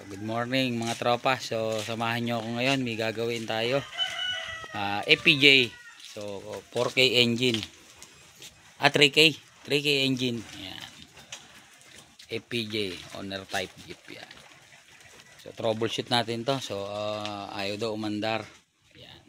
Good morning mga tropa. So samahan nyo ako ngayon, may gagawin tayo FPJ. So 4K engine 3K engine. Yan. FPJ owner type jeep yan. So troubleshoot natin to. So ayaw daw umandar. Yan.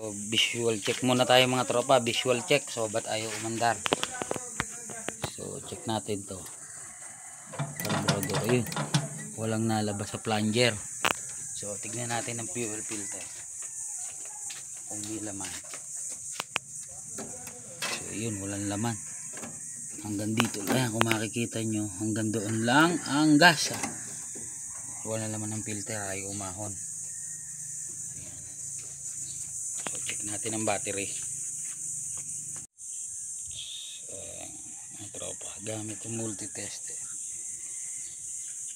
So, visual check muna tayo mga tropa. Visual check. So ba't ayaw umandar? So check natin to. Carburetor, ayun, walang nalabas sa plunger. So tignan natin ang fuel filter kung may laman. So yun, walang laman hanggang dito lang. Kung makikita nyo, hanggang doon lang ang gas. Wala laman ng filter, ay umahon. Ayan. So check natin ang battery. So ang tropa, gamit ang multi-tester.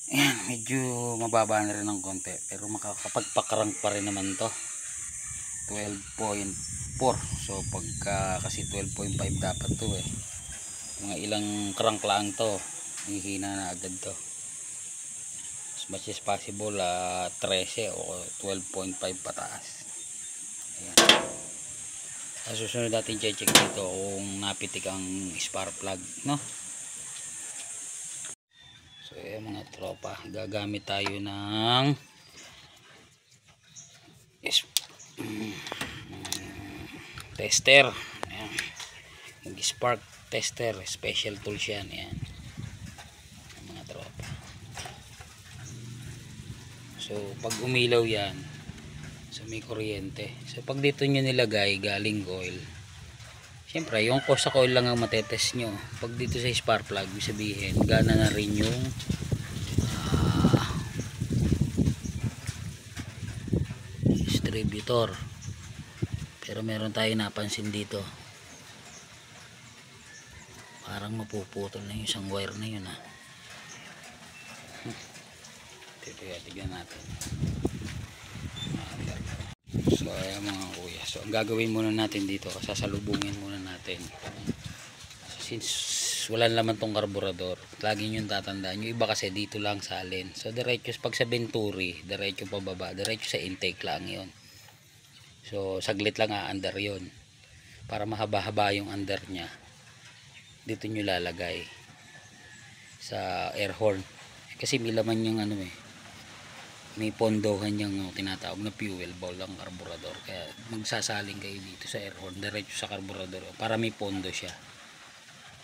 Ayan, medyo mababa na rin ng konti, pero makakapagpakarang pa rin naman to. 12.4. So pagka kasi 12.5 dapat to mga ilang crank lang to, hihina na agad to. As much as possible 13 o 12.5 pataas. Ayan. Sa susunod natin check dito kung napitik ang spark plug, no? So ayan mga tropa, gagamit tayo ng tester. Ayan. Mag spark tester, special tools yan. Ayan. Mga tropa. So pag umilaw yan, so may kuryente. So pag dito nyo nilagay galing coil, siyempre yung sa coil lang ang matetest nyo. Pag dito sa spark plug, sabihin gana na rin yung distributor. Pero meron tayo napansin dito, parang mapuputol na yung isang wire na yun tignan natin. So ayan mga kuya, so ang gagawin muna natin dito, sasalubungin muna natin. Since wala naman tong karburador, lagi nyo tatandaan, yung iba kasi dito lang salin. So diretso pag sa Venturi, diretso pababa, diretso sa intake lang yon. So saglit lang under yon, para mahaba-haba yung under nya. Dito nyo lalagay sa air horn, kasi may laman yung may pondohan yung tinatawag na fuel bowl ang karburador. Kaya magsasaling kayo dito sa air horn, diretso sa karburador, para may pondo siya.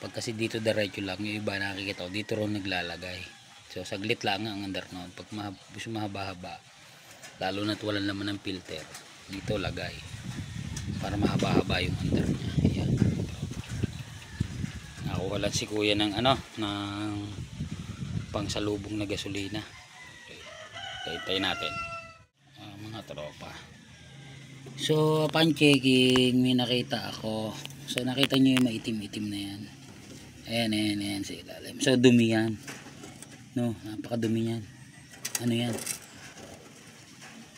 Pag kasi dito diretso lang, yung iba nakikita ko dito ron naglalagay. So saglit lang ang under noon. Pag mahaba-haba, lalo na't walang laman ng filter, dito lagay para mahaba-haba yung under niya. Ayan. Nakuha lang si kuya ng ng pangsalubong na gasolina. Okay, natin mga tropa. So upon checking, may nakita ako. So nakita nyo yung maitim-itim na yan. Ayan sa ilalim. So dumi yan, no? Napakadumi yan. Ano yan?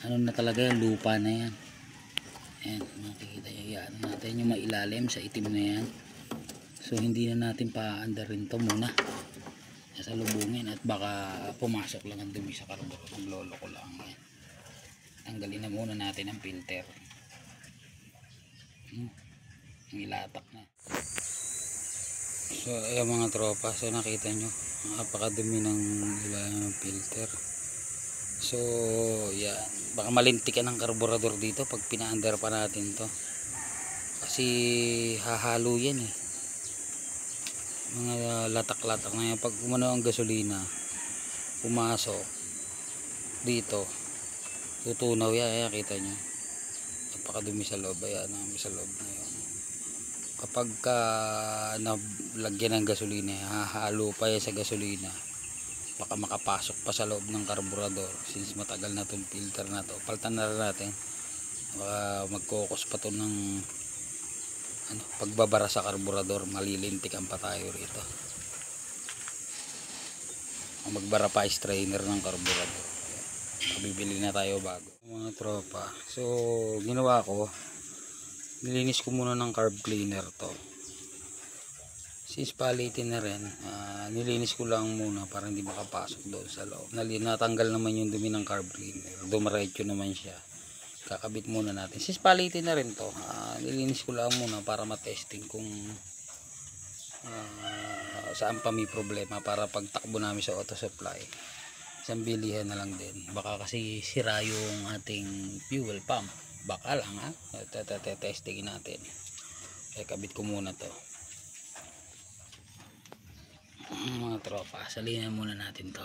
Ano na talaga yan? Lupa na yan. Ayan, makikita nyo yan natin yung mailalim sa itim na yan. So hindi na natin pa-andarin to muna, sasalubungin, at baka pumasok lang ang dumi sa karburador. Ang lolo ko lang yan. Tanggalin na muna natin ang filter. Nilatak na. So ayan mga tropa, so nakita nyo napakadumi ng filter. So yan, baka malintikan ang karburador dito pag pina-under pa natin to, kasi hahalo yan mga latak-latak na yan. Pag umano ang gasolina, pumasok dito, tutunaw yan. Ayan, kita nyo, napakadumi sa loob. Ayan, sa loob na yun. Kapag nalagyan ng gasolina, hahalo pa yan sa gasolina, baka makapasok pa sa loob ng karburador. Since matagal na itong filter na to, palitan na rin natin. Baka magkokos pa to ng pagbabara sa karburador, malilintikan pa tayo rito. Magbara pa strainer ng karburador. bibili na tayo bago mga tropa. So ginawa ko, nilinis ko muna ng carb cleaner to. Since palitin na rin, nilinis ko lang muna para hindi makapasok doon sa loob. Natanggal naman yung dumi ng carb cleaner, dumiretso naman siya. Kakabit muna natin. Since palitin na rin to, nilinis ko lang muna para matesting kung saan pa may problema, para pag takbo namin sa auto supply, isang bilihan na lang din. Baka kasi sira yung ating fuel pump, baka lang ha. Testingin natin. Kabit ko muna to mga tropa. Salinan muna natin to.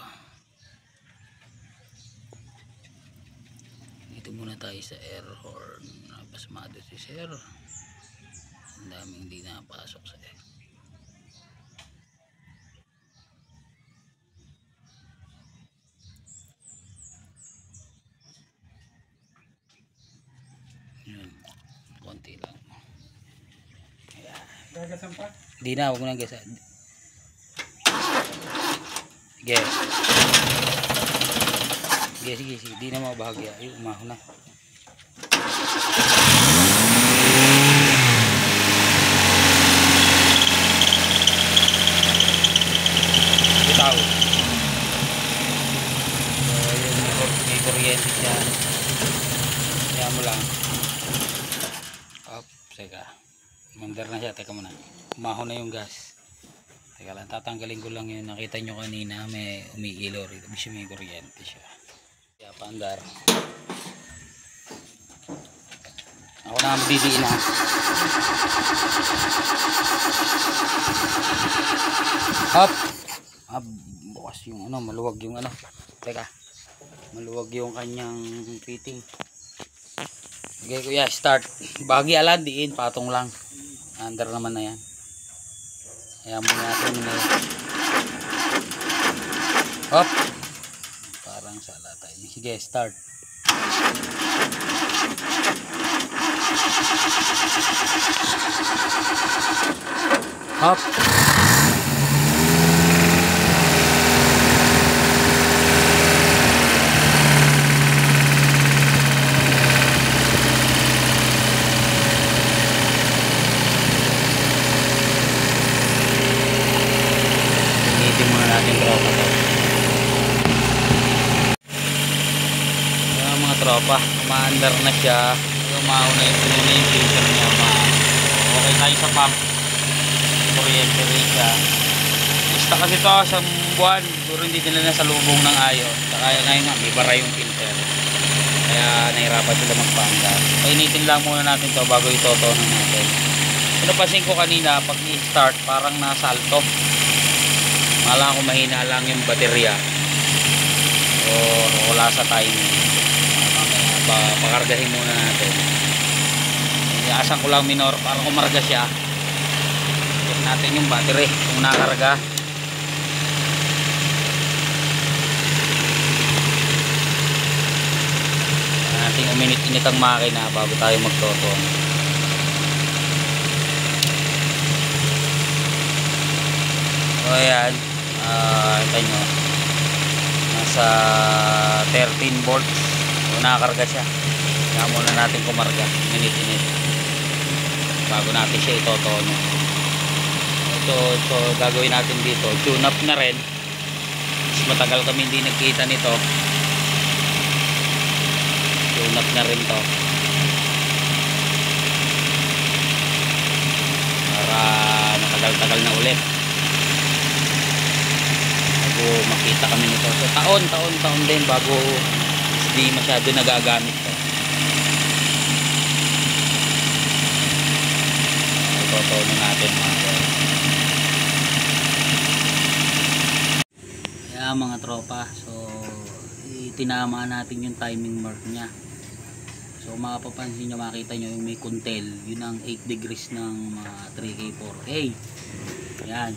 Dito muna tayo sa air horn. Pasmado si sir, ang daming hindi napasok sa air. Konti lang. Ayan. Gagasan pa? Hindi na, huwag mo nang gasa. Sige. Sige. Hindi na mabahagya. Ay, umaho na. Bitaw. So, yun, may kuryente siya. Kaya mo lang. Teka, mandar na siya. Teka muna, umaho na yung gas. Teka lang, tatanggalin ko lang yun. Nakita nyo kanina may umiilaw rito, may kuryente siya. Kaya paandar. Ako na ang bibiin na. Hop. Bukas yung ano, maluwag yung ano. Teka, maluwag yung kanyang fitting. Okay kuya, start. Bahagi alan, diin, patong lang. Under naman na yan. Kaya muna natin may hop. Parang sala tayo. Sige, start. Hop. Tropa, umaandar na siya. Umaho na yung filter niya. Okay tayo sa pump. Kuryente rin siya. Basta kasi ito sa buwan, siguro hindi nila nasa lubong ng ayos. Kaya ngayon nga may bara yung filter, kaya nahirapan sila magpaandar. Painitin lang muna natin to bago itotono natin. Napansin ko kanina pag i-start parang nasalto. Malang ko mahina lang yung baterya o wala sa timing. Pakargahin muna natin. Iasan ko lang minor para kumarga siya. Check natin yung battery kung nakarga. Natin uminit-init ang makina bago tayo magtoton. So ayan, ito nyo, nasa 13 volts. Nakakarga siya. Kaya muna natin kumarga, minit-init bago natin siya itotono. So gagawin natin dito, tune up na rin. Mas matagal kami hindi nagkita nito. Tune up na rin to para matagal-tagal na ulit bago makita kami nito. So taon din bago hindi masyado nagagamit to. Itotono natin kaya mga tropa. So itinamaan natin yung timing mark nya. So mapapansin nyo, makita nyo yung may kuntel, yun ang 8 degrees ng mga 3K 4K. Yan.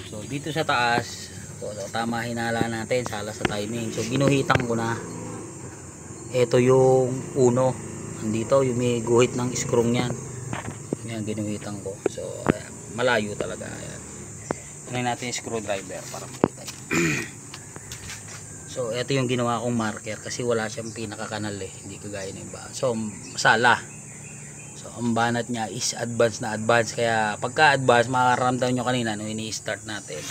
So dito sa taas, so, tama hinala natin, sala sa timing. So ginuhitan ko na. Ito yung uno, andito yung may guhit ng screw niyan. Yan, ginuhitan ko. So ayan, malayo talaga. Ayan, natin yung screwdriver para makita nyo. So ito yung ginawa kong marker kasi wala siyang pinakakanal eh, hindi kagaya ng iba. So masala. So ang banat niya is advance na advance, kaya pagka advance makakaramdam nyo kanina nung ini-start natin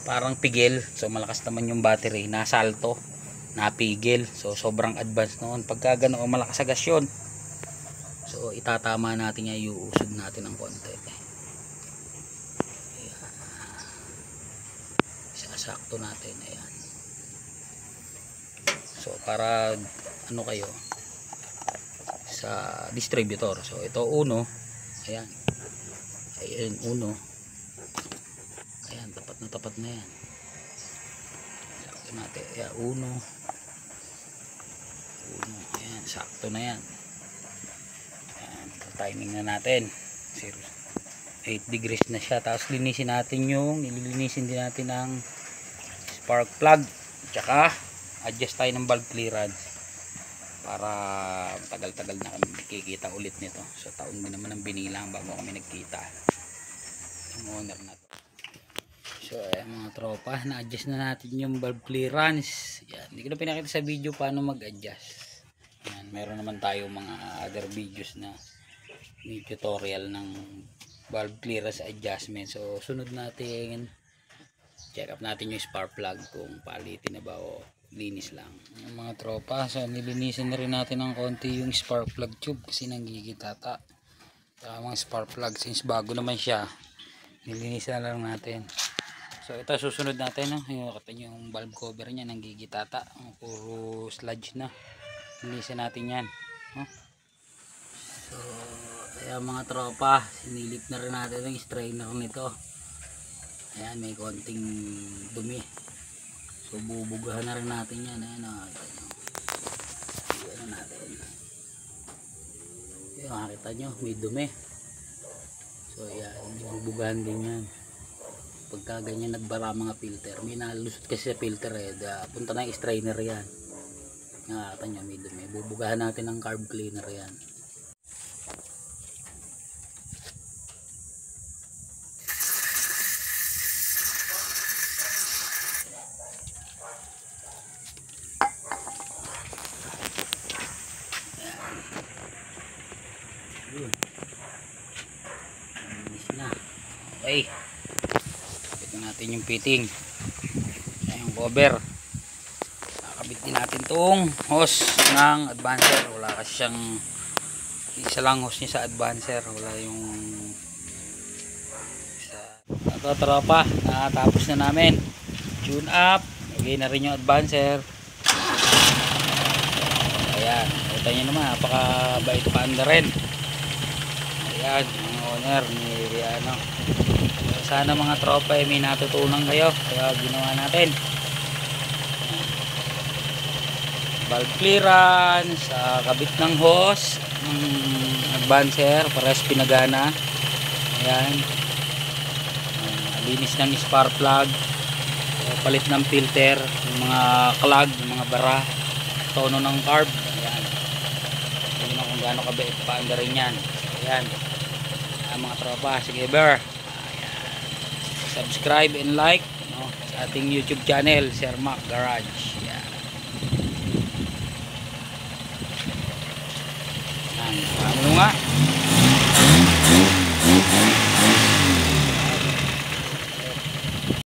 parang pigil. So malakas naman yung battery, nasalto, napigil. So sobrang advance noon. Pagka ganoon malakas sa gas yun, so itatama natin yan, iuusog natin ng konti. Ayan. Sasakto natin. Ayan. So para ano kayo sa distributor. So ito uno. Ayan. Ayan uno. Ayan, tapat na yan. Sakto natin. Ayan, uno. Ayan, sakto na yan. Ayan, timing na natin. 8 degrees na siya. Tapos linisin natin nililinisin din natin ang spark plug. Tsaka adjust tayo ng valve clearance para tagal-tagal na kami nakikita ulit nito. So taon din naman ang binilang bago kami nagkita. Yung owner na to. So ayan mga tropa, na-adjust na natin yung valve clearance. Yan, hindi ko na pinakita sa video paano mag-adjust. Yan, meron naman tayo mga other videos na may tutorial ng valve clearance adjustment. So sunod natin, check up natin yung spark plug kung palitin na ba o linis lang. Yung mga tropa, so nilinisin na rin natin ng konti yung spark plug tube kasi nanggigitata. Tamang spark plug, since bago naman siya, nilinisan na lang natin. So ito susunod natin, no? Yung valve cover niya nanggigitata, puro sludge na. Linisin natin yan, no? So ayan mga tropa, sinilip na rin natin yung strainer nito. Ayan, may konting dumi. So bubugahan na rin natin yan. Ayan, ayan natin. Ayan, makikita nyo may dumi. So ayan, bubugahan din yan. Pagka ganyan nagbara mga filter, may nalusot kasi sa filter eh, punta na yung strainer yan. Nakakita nyo may dumi. Bubugahan natin ng carb cleaner yan. Okay, ito natin yung fitting. Ayan yung cover. Nakakabit din natin tong hose ng advancer. Wala kasi siyang, isa lang hose niya sa advancer, wala yung ito tropa. Natapos na namin tune up, lagay na rin yung advancer. Ayan, kita nyo naman, napakabait pa anda rin. Ayan, ang owner ni Riano. Sana mga tropa ay may natutunan kayo, kaya ginawa natin. Valve clearance, kabit ng hose ng advancer, pares pinagana. Ayan, linis ng spark plug, palit ng filter, yung mga clog, yung mga bara, tono ng carb. Ayan, hindi na kung gaano kabait pa anda rin yan. Ayan, mga tropa, sige bear, subscribe and like, no, sa ating YouTube channel, Sir Mac Garage. Yan. Ano nga?